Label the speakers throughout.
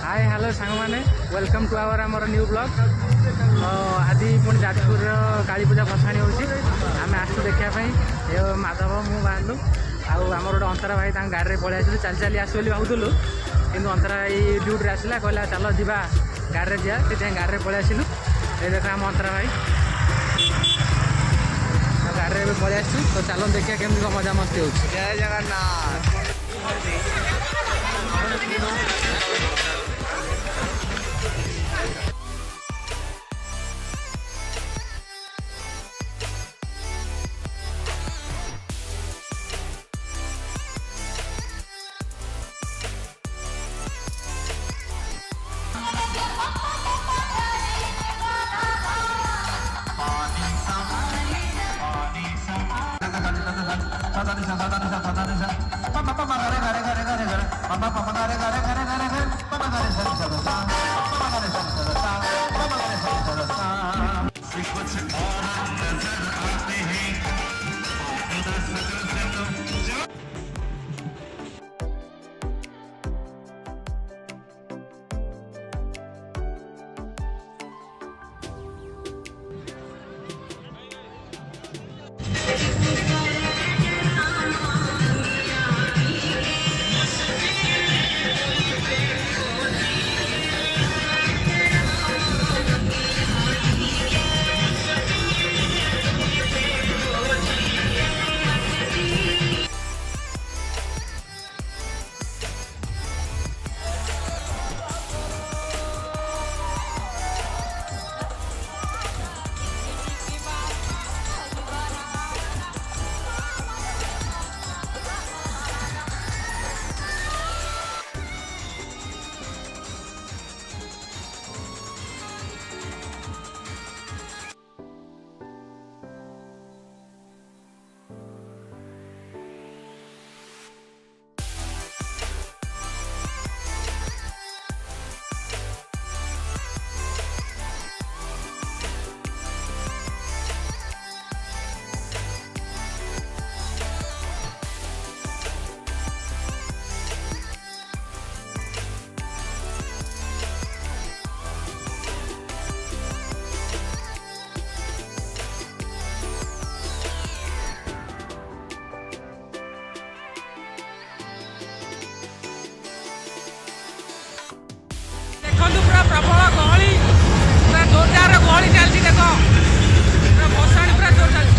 Speaker 1: Hi hello सांग मैंने welcome to आवर आमर new blog. तो आज पुणी जाजपुर काली पूजा भसाणी होची आम आसू देखापी ये माधव मु बाहर आमर गोटे अंतरा भाई गाड़ी में पलि आसलु चली चली आसू बोली भावुलु कि अंतरा भाई ड्यूटी आसला कहला चल जा गाड़ी में जा से गाड़ी में पलि आसलु। ये देख आम अंतरा भाई गाड़ी में पलि आसू तो चलो देखिए केमती मजा मस्ती हो।
Speaker 2: जय जगन्नाथ।
Speaker 1: पूरा प्रबल गहली पूरा जोरदार गहली चलती देख पूरा भसाणी पूरा जोर चलती।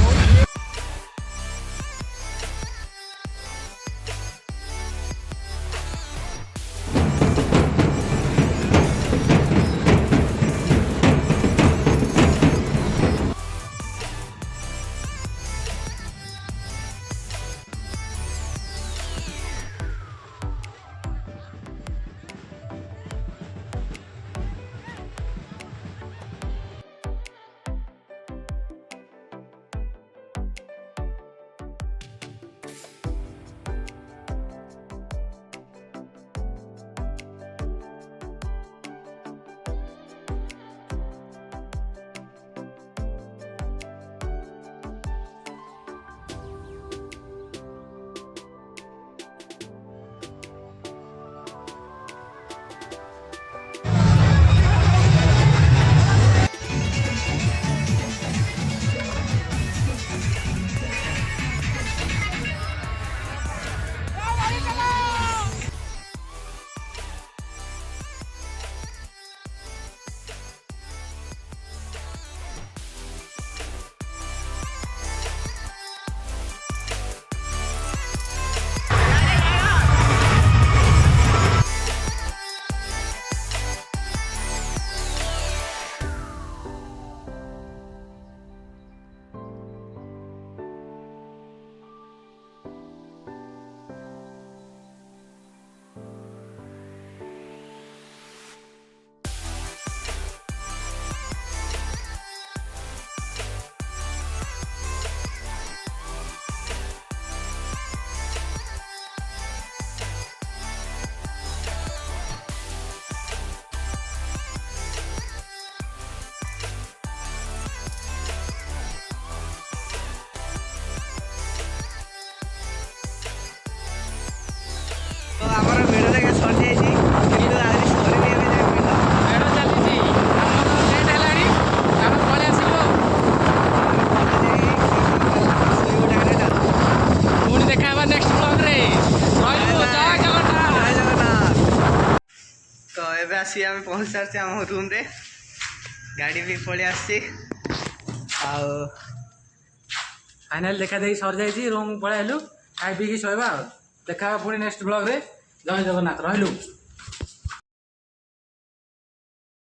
Speaker 2: तो एबे आसी आम पहुँच सारे आम रूम रे गाड़ी भी पलि आसी
Speaker 1: फाइनाल देखा देखी सर जाइए रूम पलैलु खाई पी शोबा देखा पुणी नेक्स्ट ब्लॉग रे जय जगन्नाथ रहलु।